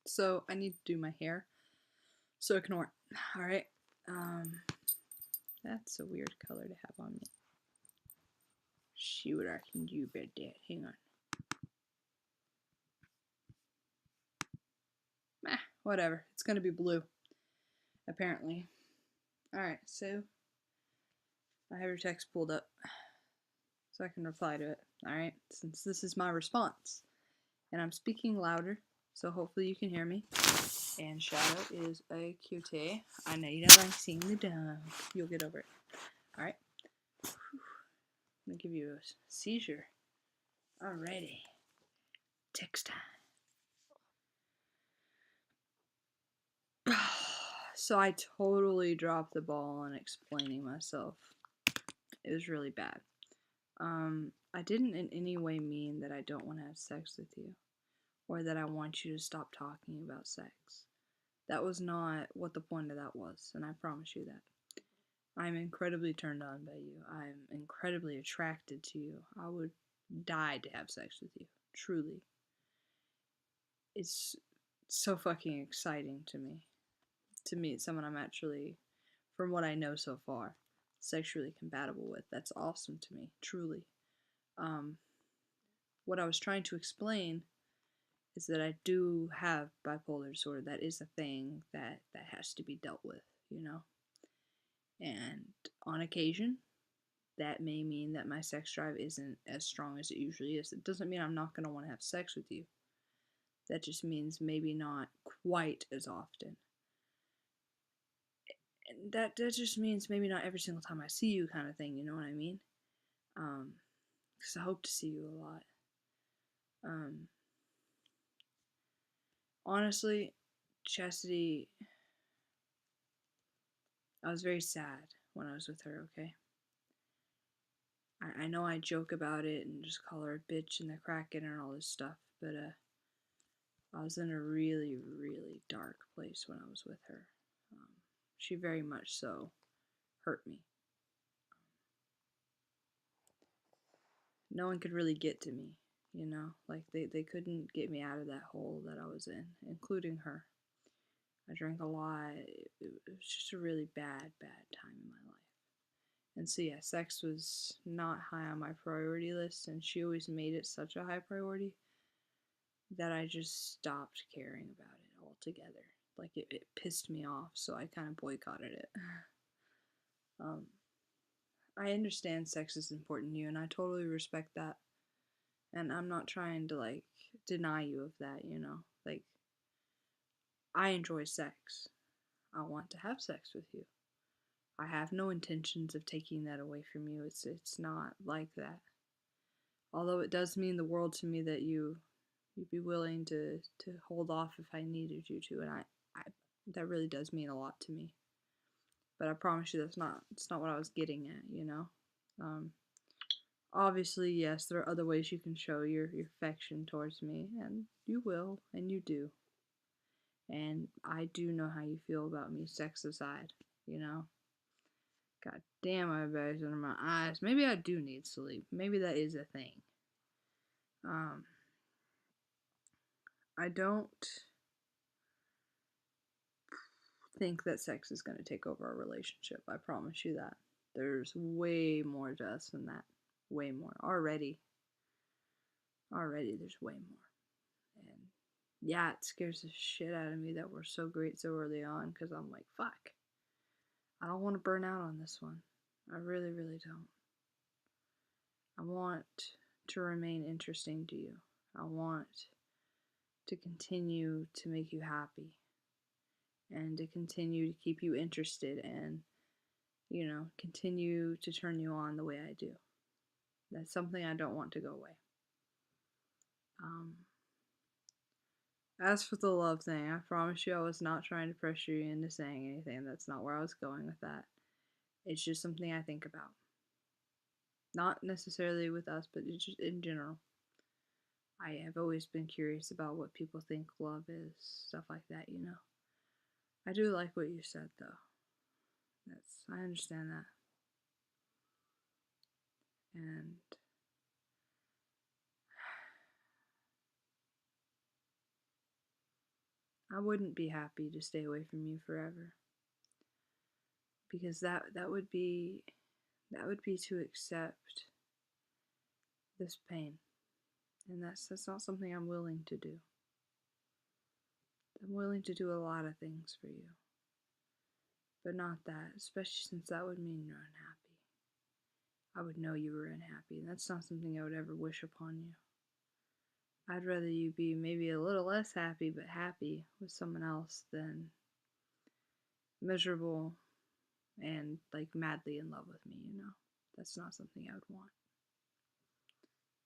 So I need to do my hair. So ignore it. Alright. Um that's a weird color to have on me. See what I can do about that. Hang on. Whatever. It's gonna be blue. Apparently. Alright, so I have your text pulled up so I can reply to it. Alright, since this is my response. And I'm speaking louder, so hopefully you can hear me. And Shadow is a cutie. I know you don't like seeing the dog. You'll get over it. Alright. I'm gonna give you a seizure. Alrighty. Text time. So I totally dropped the ball on explaining myself. It was really bad. I didn't in any way mean that I don't want to have sex with you, or that I want you to stop talking about sex. That was not what the point of that was, and I promise you that. I'm incredibly turned on by you. I'm incredibly attracted to you. I would die to have sex with you. Truly. It's so fucking exciting to me to meet someone I'm actually, from what I know so far, sexually compatible with. That's awesome to me, truly. Um, what I was trying to explain is that I do have bipolar disorder. That is a thing that has to be dealt with, you know? And on occasion, that may mean that my sex drive isn't as strong as it usually is. It doesn't mean I'm not going to want to have sex with you. That just means maybe not quite as often. And that just means maybe not every single time I see you, kind of thing, you know what I mean? Because I hope to see you a lot. Um, Honestly, Chastity, I was very sad when I was with her, okay? I know I joke about it and just call her a bitch and the Kraken and all this stuff, but I was in a really, really dark place when I was with her. She very much so hurt me. No one could really get to me, you know? Like, they couldn't get me out of that hole that I was in, including her. I drank a lot. It was just a really bad, bad time in my life. And so, yeah, sex was not high on my priority list, and she always made it such a high priority that I just stopped caring about it altogether. Like, it pissed me off, so I kind of boycotted it. Um, I understand sex is important to you, and I totally respect that. And I'm not trying to, like, deny you of that, you know? Like, I enjoy sex. I want to have sex with you. I have no intentions of taking that away from you. It's not like that. Although it does mean the world to me that you'd be willing to hold off if I needed you to, and I that really does mean a lot to me. But I promise you it's not what I was getting at, you know? Um, Obviously, yes, there are other ways you can show your affection towards me, and you will, and you do. And I do know how you feel about me, sex aside, you know? God damn, my bags under my eyes. Maybe I do need sleep. Maybe that is a thing. Um, I don't think that sex is going to take over our relationship. I promise you that. There's way more to us than that. Way more. Already, there's way more. And yeah, it scares the shit out of me that we're so great so early on because I'm like, fuck. I don't want to burn out on this one. I really, really don't. I want to remain interesting to you. I want to continue to make you happy and to continue to keep you interested and, you know, continue to turn you on the way I do. That's something I don't want to go away. Um, as for the love thing, I promise you I was not trying to pressure you into saying anything. That's not where I was going with that. It's just something I think about. Not necessarily with us, but just in general. I have always been curious about what people think love is, stuff like that, you know. I do like what you said though. I understand that. And I wouldn't be happy to stay away from you forever. Because that would be to accept this pain. And that's not something I'm willing to do. I'm willing to do a lot of things for you. But not that, especially since that would mean you're unhappy. I would know you were unhappy, and that's not something I would ever wish upon you. I'd rather you be maybe a little less happy, but happy with someone else than miserable and like madly in love with me, you know? That's not something I would want.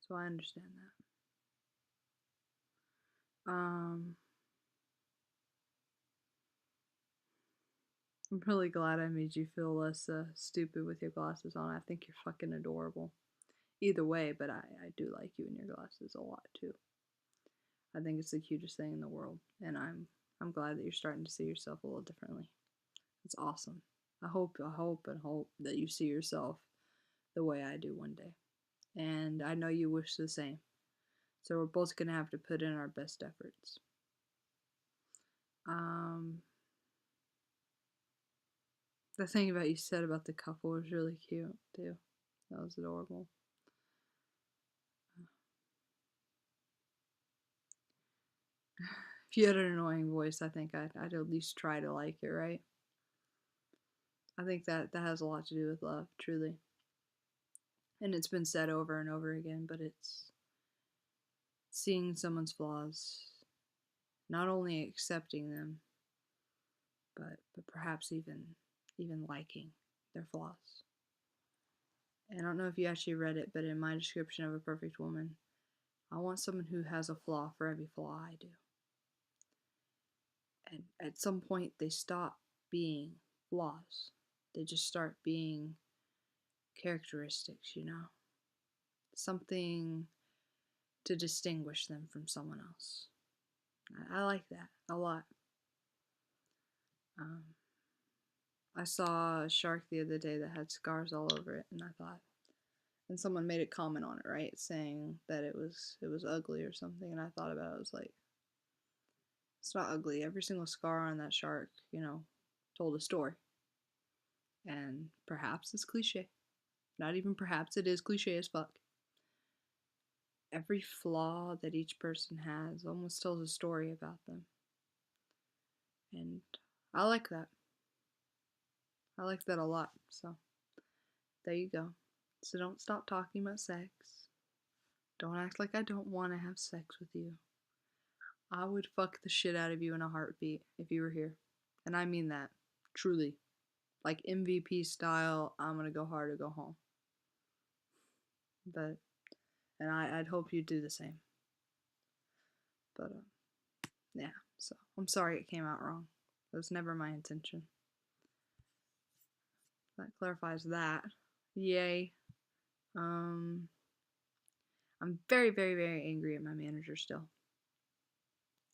So I understand that. I'm really glad I made you feel less stupid with your glasses on. I think you're fucking adorable. Either way, but I do like you and your glasses a lot too. I think it's the cutest thing in the world, and I'm glad that you're starting to see yourself a little differently. It's awesome. I hope that you see yourself the way I do one day. And I know you wish the same. So we're both gonna have to put in our best efforts. Um the thing about you said about the couple was really cute too. That was adorable. If you had an annoying voice, I think I'd at least try to like it, right? I think that has a lot to do with love, truly. And it's been said over and over again, but it's seeing someone's flaws, not only accepting them, but perhaps even liking their flaws. And I don't know if you actually read it, but in my description of a perfect woman, I want someone who has a flaw for every flaw I do. And at some point, they stop being flaws. They just start being characteristics, you know? Something to distinguish them from someone else. I like that a lot. Um, I saw a shark the other day that had scars all over it, and I thought, and someone made a comment on it, right, saying that it was ugly or something, and I thought about it. I was like, it's not ugly. Every single scar on that shark, told a story, and perhaps it's cliche. Not even perhaps, it is cliche as fuck. Every flaw that each person has almost tells a story about them, and I like that. I like that a lot. So there you go. So don't stop talking about sex. Don't act like I don't want to have sex with you. I would fuck the shit out of you in a heartbeat if you were here. And I mean that. Truly. Like MVP style, I'm gonna go hard or go home. But, and I'd hope you'd do the same. But, yeah. So, I'm sorry it came out wrong. That was never my intention. That clarifies that. Yay. I'm very, very, very angry at my manager still.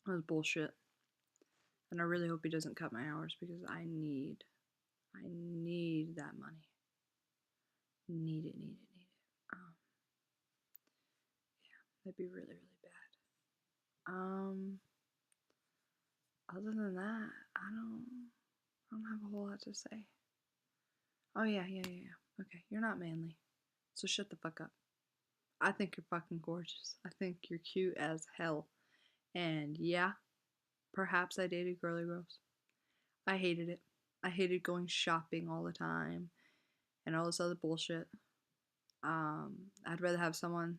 That was bullshit. And I really hope he doesn't cut my hours because I need that money. Need it, need it, need it. Yeah, that'd be really, really bad. Other than that, I don't have a whole lot to say. Oh yeah. Okay, you're not manly, so shut the fuck up. I think you're fucking gorgeous. I think you're cute as hell. And yeah, perhaps I dated girly girls. I hated it. I hated going shopping all the time and all this other bullshit. I'd rather have someone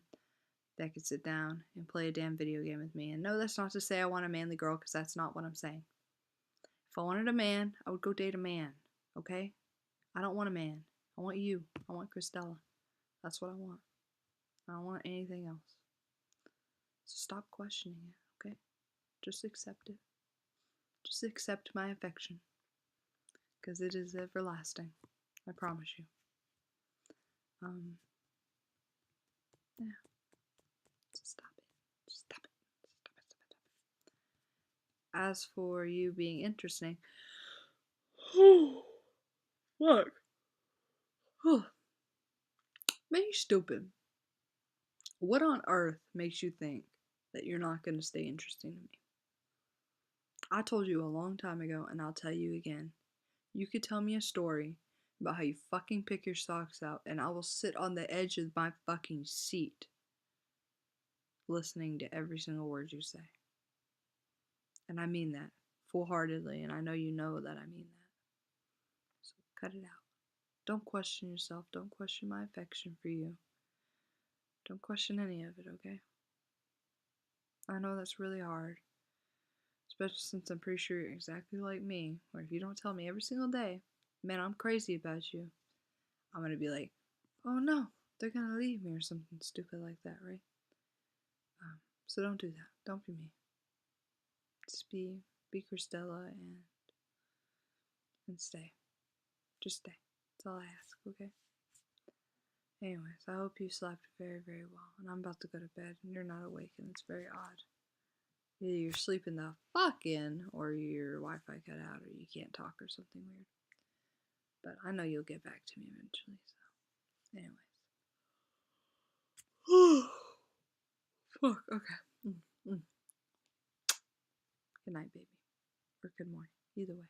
that could sit down and play a damn video game with me. And no, that's not to say I want a manly girl, because that's not what I'm saying. If I wanted a man, I would go date a man, okay? I don't want a man. I want you. I want Christella. That's what I want. I don't want anything else. So stop questioning it, okay? Just accept it. Just accept my affection, because it is everlasting. I promise you. Yeah. So stop it. Just stop it. Stop it. As for you being interesting, look, man, you stupid. What on earth makes you think that you're not going to stay interesting to me? I told you a long time ago, and I'll tell you again. You could tell me a story about how you fucking pick your socks out, and I will sit on the edge of my fucking seat listening to every single word you say. And I mean that full heartedly, and I know you know that I mean that. So cut it out. Don't question yourself. Don't question my affection for you. Don't question any of it, okay? I know that's really hard, especially since I'm pretty sure you're exactly like me, where if you don't tell me every single day, man, I'm crazy about you, I'm gonna be like, oh no, they're gonna leave me or something stupid like that, right? So don't do that. Don't be me. Just be Christella and stay. Just stay. That's all I ask, okay? Anyways, I hope you slept very, very well. And I'm about to go to bed and you're not awake, and it's very odd. Either you're sleeping the fuck in, or your Wi Fi cut out, or you can't talk, or something weird. But I know you'll get back to me eventually, so. Anyways. Fuck, okay. Mm. Good night, baby. Or good morning. Either way.